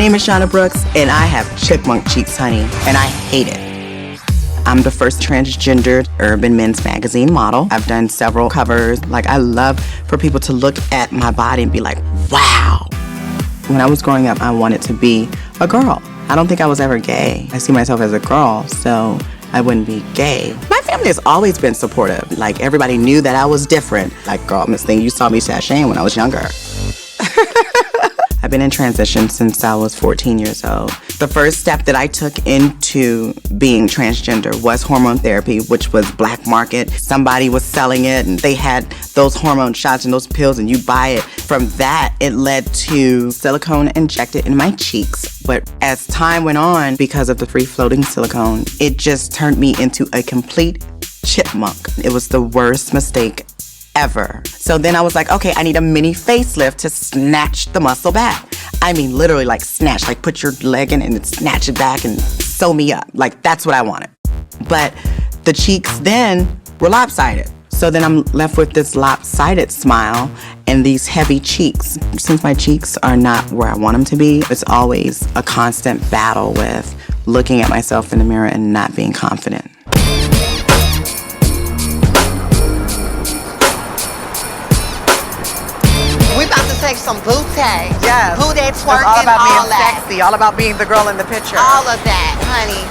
name is Shauna Brooks, and I have chipmunk cheeks, honey, and I hate it. I'm the first transgender urban men's magazine model. I've done several covers. Like, I love for people to look at my body and be like, wow. When I was growing up, I wanted to be a girl. I don't think I was ever gay. I see myself as a girl, so I wouldn't be gay. My family has always been supportive. Like, everybody knew that I was different. Like, girl, Miss Thing, you saw me sashaying when I was younger. I've been in transition since I was 14 years old. The first step that I took into being transgender was hormone therapy, which was black market. Somebody was selling it, and they had those hormone shots and those pills, and you buy it. From that, it led to silicone injected in my cheeks. But as time went on, because of the free-floating silicone, it just turned me into a complete chipmunk. It was the worst mistake ever. So then I was like, okay, I need a mini facelift to snatch the muscle back. I mean, literally like snatch, like put your leg in and snatch it back and sew me up. Like, that's what I wanted. But the cheeks then were lopsided. So then I'm left with this lopsided smile and these heavy cheeks. Since my cheeks are not where I want them to be, it's always a constant battle with looking at myself in the mirror and not being confident. Take some booty. Yes. Booty twerking, it's all about being that. sexy, all about being the girl in the picture. All of that, honey.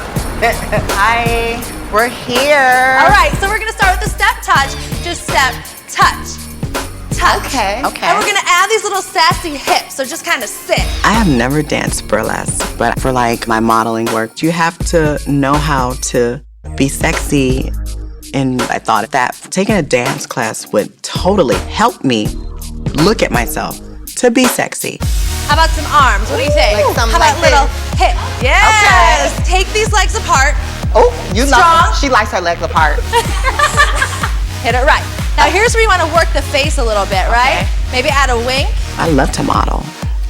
Hi, we're here. All right, so we're gonna start with the step touch. Just step, touch, touch. Okay. And we're gonna add these little sassy hips, so just kind of sit. I have never danced burlesque, but for like my modeling work, you have to know how to be sexy. And I thought that taking a dance class would totally help me look at myself to be sexy. How about some arms? What do you think? Like some How about like little hip? Yes. Okay. Take these legs apart. Oh, you Strong. know she likes her legs apart. Hit it right. Now here's where you want to work the face a little bit, right? Okay. Maybe add a wink. I love to model.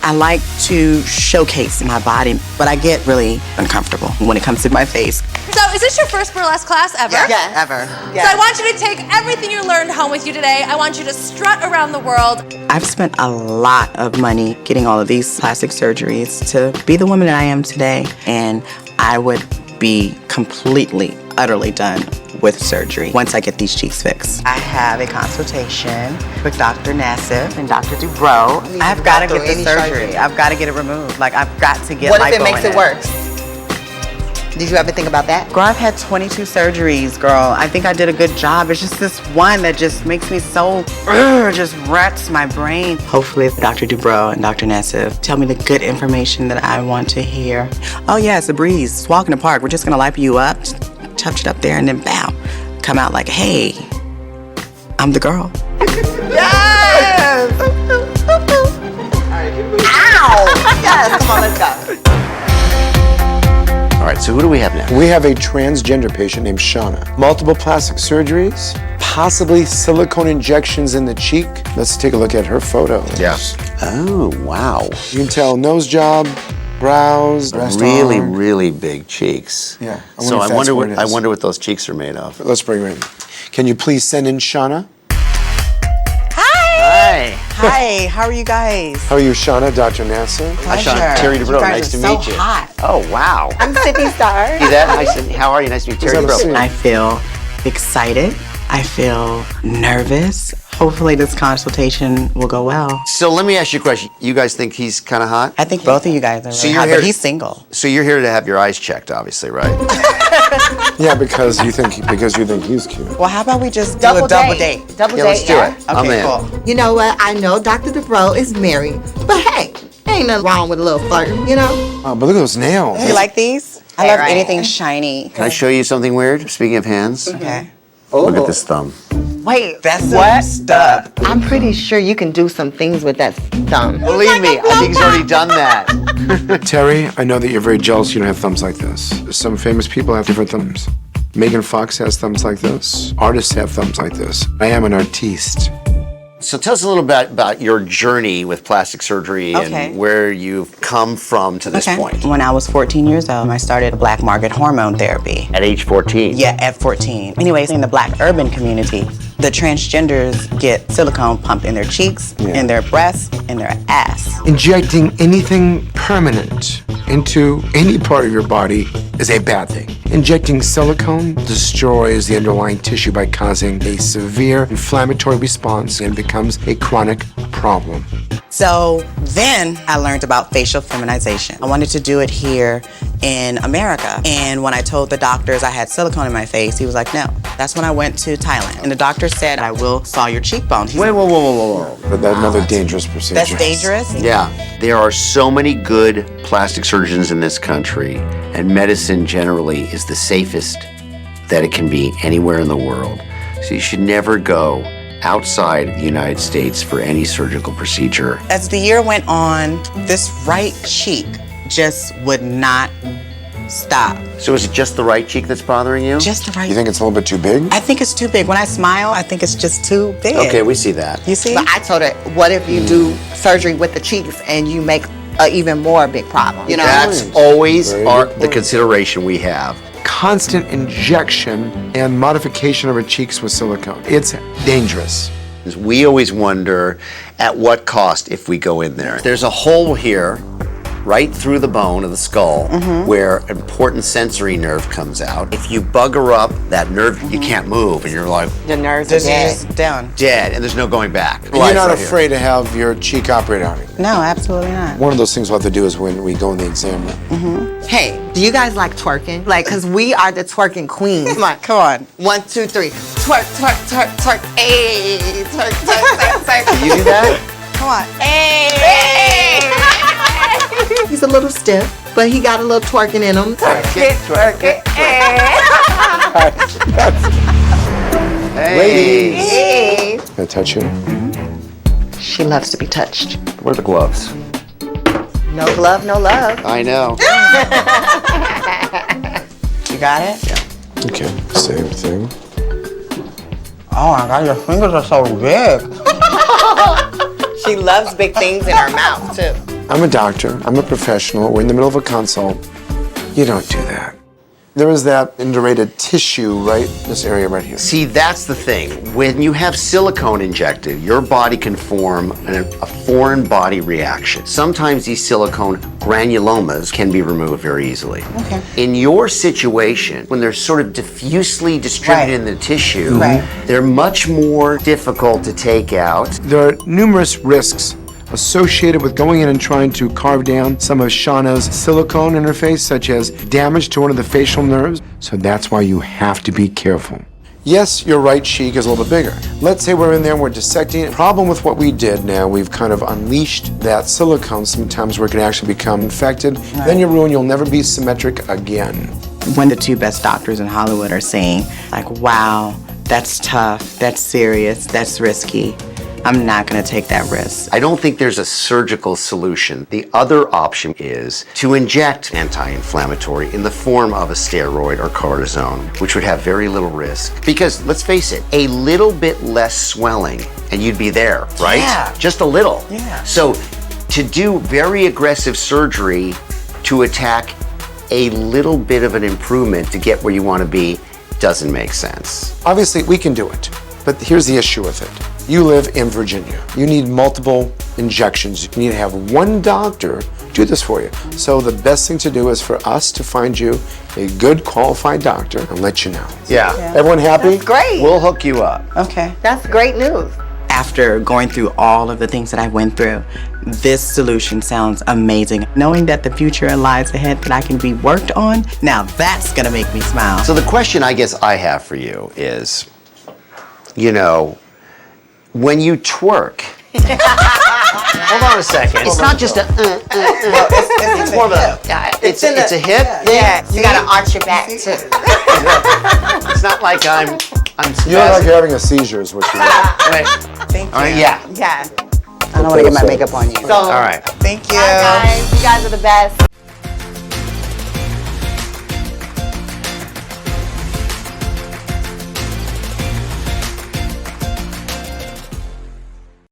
I like to showcase my body, but I get really uncomfortable when it comes to my face. So is this your first burlesque class ever? Yes. Ever. So I want you to take everything you learned home with you today. I want you to strut around the world. I've spent a lot of money getting all of these plastic surgeries to be the woman that I am today, and I would be completely, utterly done with surgery once I get these cheeks fixed. I have a consultation with Dr. Nassif and Dr. Dubrow. I've got to get the surgery. I've got to get it removed. Like, I've got to get What if lipo it makes in it worse? Did you ever think about that? Girl, I've had 22 surgeries, girl. I think I did a good job. It's just this one that just makes me so, just rats my brain. Hopefully, Dr. Dubrow and Dr. Nassif tell me the good information that I want to hear. Oh yeah, it's a breeze. It's a walk in the park. We're just gonna lipo you up, touch it up there, and then bow. Come out like, hey, I'm the girl. Yes! Ow! Yes, come on, let's go. All right, so who do we have now? We have a transgender patient named Shauna. Multiple plastic surgeries, possibly silicone injections in the cheek. Let's take a look at her photo. Yeah. Oh, wow. You can tell nose job, brows, breast Really, arm. really big cheeks. Yeah. So if I that's wonder what what it I is. wonder what those cheeks are made of. Let's bring her in. Can you please send in Shauna? Hi. Hi, how are you guys? How are you, Shauna? Dr. Nassif? Hi, Sean. Pleasure. Terry You Dubrow, guys nice are to so meet you. hot. Oh, wow. I'm Sippy Star. See that? Nice to, how are you? Nice to meet you, Terry Good to see Dubrow. you. I feel excited. I feel nervous. Hopefully this consultation will go well. So let me ask you a question. You guys think he's kind of hot? I think both of you guys are So really you're hot, here- but he's single. So you're here to have your eyes checked, obviously, right? Yeah, because you think he's cute. Well, how about we just do a double date? Double Yeah, date, let's do yeah. it. I'm Okay, in. cool. You know what? I know Dr. Dubrow is married, but hey, ain't nothing wrong with a little flirt, you know? Oh, but look at those nails. You like these? I love Right. anything shiny. Can I show you something weird? Speaking of hands, Okay. look at this thumb. Wait, That's a stub. I'm pretty sure you can do some things with that thumb. Believe me, I think he's already done that. Terry, I know that you're very jealous you don't have thumbs like this. Some famous people have different thumbs. Megan Fox has thumbs like this. Artists have thumbs like this. I am an artiste. So tell us a little bit about your journey with plastic surgery and where you've come from to this point. When I was 14 years old, I started black market hormone therapy. At age 14? Yeah, at 14. Anyways, in the black urban community, the transgenders get silicone pumped in their cheeks, in their breasts, in their ass. Injecting anything permanent into any part of your body is a bad thing. Injecting silicone destroys the underlying tissue by causing a severe inflammatory response and becomes a chronic problem. So then I learned about facial feminization. I wanted to do it here in America. And when I told the doctors I had silicone in my face, he was like, no. That's when I went to Thailand. And the doctor said, I will saw your cheekbones. Wait, whoa. But that's another dangerous procedure. That's dangerous? Yeah. There are so many good plastic surgeons in this country, and medicine generally is the safest that it can be anywhere in the world. So you should never go outside of the United States for any surgical procedure. As the year went on, this right cheek just would not stop. So is it just the right cheek that's bothering you? Just the right. You think it's a little bit too big? I think it's too big. When I smile, I think it's just too big. Okay, we see that. You see? But I told her, what if you do surgery with the cheeks and you make an even more big problem? You know? That's always the consideration we have. Constant injection and modification of our cheeks with silicone. It's dangerous. We always wonder at what cost if we go in there. There's a hole here, right through the bone of the skull, where an important sensory nerve comes out. If you bugger up that nerve, you can't move, and you're like, The nerves are This dead. is down. dead, and there's no going back. You're not afraid to have your cheek operated on you. No, absolutely not. One of those things we'll have to do is when we go in the exam room. Hey, do you guys like twerking? Like, cause we are the twerking queens. Come on. Come on. 1, 2, 3. Twerk, twerk, twerk, twerk. Hey, twerk, twerk, twerk, twerk. You do that? Come on. Hey. He's a little stiff, but he got a little twerking in him. Twerk it, twerk it. Hey. Ladies. Hey. Can I touch you? She loves to be touched. Where are the gloves? No glove, no love. I know. You got it? Yeah. Okay, same thing. Oh my God, your fingers are so big. She loves big things in her mouth, too. I'm a doctor, I'm a professional, we're in the middle of a consult. You don't do that. There is that indurated tissue, right? This area right here. See, that's the thing. When you have silicone injected, your body can form a foreign body reaction. Sometimes these silicone granulomas can be removed very easily. Okay. In your situation, when they're sort of diffusely distributed in the tissue, they're much more difficult to take out. There are numerous risks associated with going in and trying to carve down some of Shauna's silicone in her face, such as damage to one of the facial nerves. So that's why you have to be careful. Yes, your right cheek is a little bit bigger. Let's say we're in there and we're dissecting it. Problem with what we did now, we've kind of unleashed that silicone sometimes where it can actually become infected. Then you're ruined, you'll never be symmetric again. When the two best doctors in Hollywood are saying, like, wow, that's tough, that's serious, that's risky, I'm not gonna take that risk. I don't think there's a surgical solution. The other option is to inject anti-inflammatory in the form of a steroid or cortisone, which would have very little risk. Because let's face it, a little bit less swelling and you'd be there, right? Yeah. Just a little. Yeah. So to do very aggressive surgery to attack a little bit of an improvement to get where you want to be doesn't make sense. Obviously, we can do it, but here's the issue with it. You live in Virginia. You need multiple injections. You need to have one doctor do this for you. So the best thing to do is for us to find you a good qualified doctor and let you know. Yeah. Everyone happy? That's great. We'll hook you up. Okay. That's great news. After going through all of the things that I went through, this solution sounds amazing. Knowing that the future lies ahead that I can be worked on, now that's gonna make me smile. So the question I guess I have for you is, you know, when you twerk, hold on a second. It's not just a, it's more of a, it's a hip? Yeah, you gotta arch your back, too. It's not like I'm You look like spazzing. you're having a seizure is what you look. Wait. Thank you. All right, yeah. Yeah. I don't wanna get my makeup on you. So, All right. Thank you. bye, guys. You guys are the best.